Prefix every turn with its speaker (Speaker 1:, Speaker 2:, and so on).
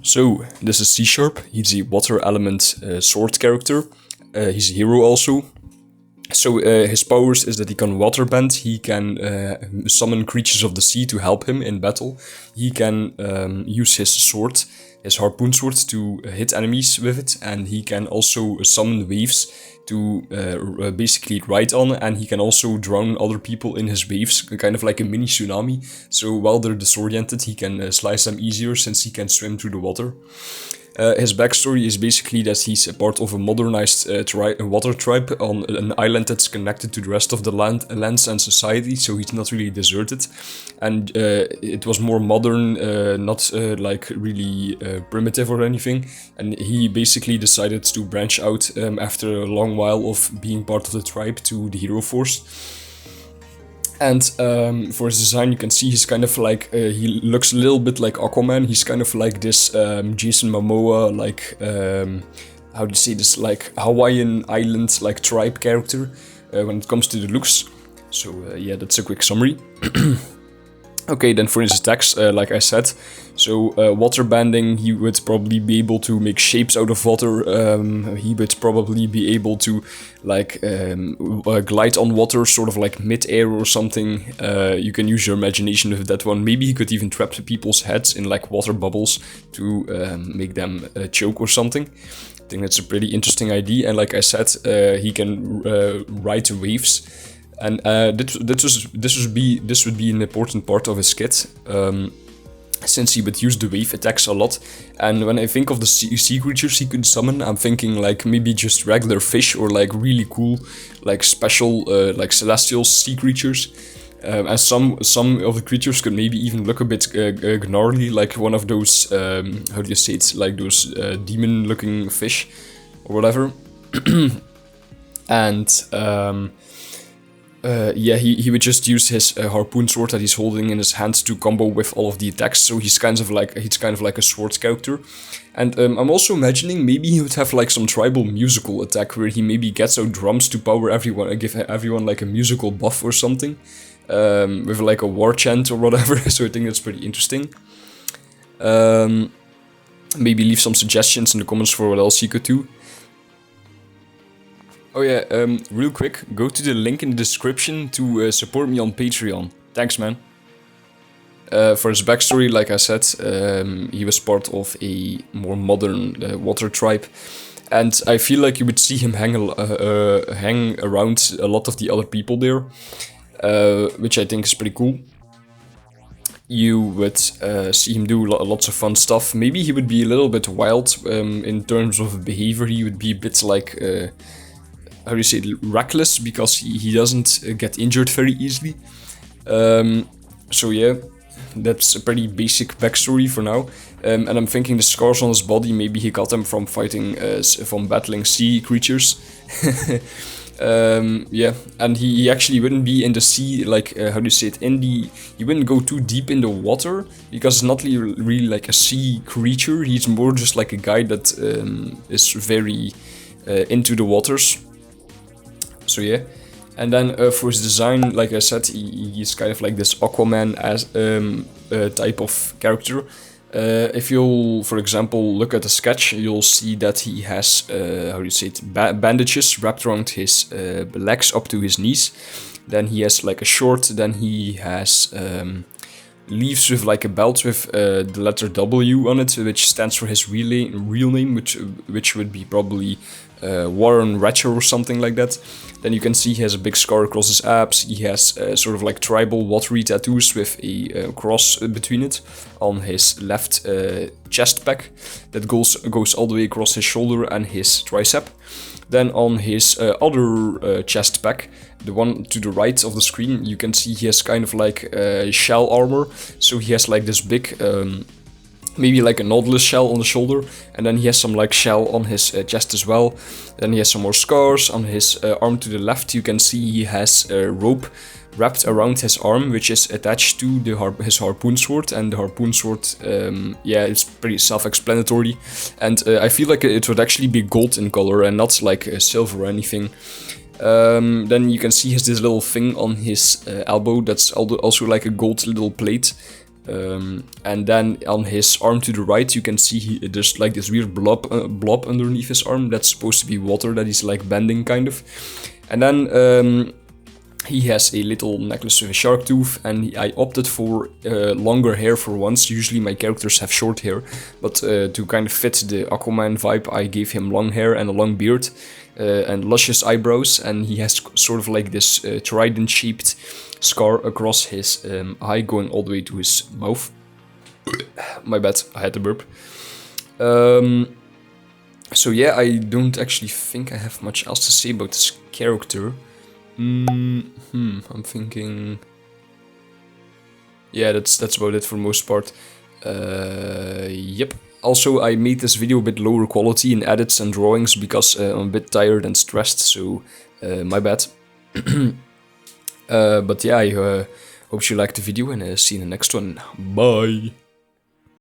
Speaker 1: So, this is Seasharp. He's a water element sword character. He's a hero also. So, his powers is that he can waterbend, he can summon creatures of the sea to help him in battle. He can use his sword, his harpoon sword, to hit enemies with it, and he can also summon waves to basically ride on, and he can also drown other people in his waves, kind of like a mini tsunami. So while they're disoriented, he can slice them easier since he can swim through the water. His backstory is basically that he's a part of a modernized water tribe on an island that's connected to the rest of the lands and society, so he's not really deserted. And it was more modern, not like really primitive or anything. And he basically decided to branch out after a long while of being part of the tribe to the hero force. And for his design, you can see he's kind of like, he looks a little bit like Aquaman. He's kind of like this Jason Momoa, like, how do you say this, like Hawaiian island, like tribe character when it comes to the looks. So yeah, that's a quick summary. Okay, then for his attacks, like I said, so water bending, he would probably be able to make shapes out of water. He would probably be able to like glide on water, sort of like mid-air or something. You can use your imagination with that one. Maybe he could even trap people's heads in like water bubbles to make them choke or something. I think that's a pretty interesting idea. And like I said, he can ride waves. And this would be an important part of his kit, since he would use the wave attacks a lot. And when I think of the sea creatures he could summon, I'm thinking like maybe just regular fish or like really cool, like special, like celestial sea creatures. And some of the creatures could maybe even look a bit gnarly, like one of those, how do you say it, like those demon-looking fish or whatever. And yeah, he would just use his harpoon sword that he's holding in his hand to combo with all of the attacks. So he's kind of like a swords character. And I'm also imagining maybe he would have like some tribal musical attack where he maybe gets out drums to power everyone and give everyone like a musical buff or something, with like a war chant or whatever. So I think that's pretty interesting. Maybe leave some suggestions in the comments for what else you could do. Oh yeah, real quick, go to the link in the description to support me on Patreon. Thanks, man. For his backstory, like I said, he was part of a more modern water tribe. And I feel like you would see him hang around a lot of the other people there, which I think is pretty cool. You would see him do lots of fun stuff. Maybe he would be a little bit wild in terms of behavior. He would be a bit like... how do you say it, reckless, because he doesn't get injured very easily. So yeah, that's a pretty basic backstory for now. And I'm thinking the scars on his body, maybe he got them from from battling sea creatures. Yeah, and he actually wouldn't be in the sea, like, how do you say it, he wouldn't go too deep in the water, because it's not really like a sea creature. He's more just like a guy that is very into the waters. So yeah, and then for his design, like I said, he's kind of like this Aquaman as type of character. If you'll, for example, look at the sketch, you'll see that he has, how do you say it, bandages wrapped around his legs up to his knees. Then he has like a short, then he has leaves with like a belt with the letter W on it, which stands for his real name, which would be probably Warren Ratcher or something like that. Then you can see he has a big scar across his abs. He has sort of like tribal watery tattoos with a cross between it on his left chest pack that goes all the way across his shoulder and his tricep. Then on his other chest pack, the one to the right of the screen, you can see he has kind of like shell armor. So he has like this big, maybe like a Nautilus shell on the shoulder, and then he has some like shell on his chest as well. Then he has some more scars on his arm to the left. You can see he has a rope wrapped around his arm, which is attached to his harpoon sword, and the harpoon sword, yeah, it's pretty self-explanatory, and I feel like it would actually be gold in color and not like silver or anything. Then you can see he has this little thing on his elbow that's also like a gold little plate. And then on his arm to the right, you can see there's like this weird blob underneath his arm. That's supposed to be water that he's like bending, kind of. And then he has a little necklace with a shark tooth, and I opted for longer hair for once. Usually my characters have short hair, but to kind of fit the Aquaman vibe, I gave him long hair and a long beard and luscious eyebrows, and he has sort of like this trident-shaped scar across his eye going all the way to his mouth. My bad, I had to burp. So yeah, I don't actually think I have much else to say about this character. I'm thinking... Yeah, that's about it for the most part. Yep. Also, I made this video a bit lower quality in edits and drawings because I'm a bit tired and stressed, so my bad. But yeah, I hope you liked the video, and see you in the next one. Bye!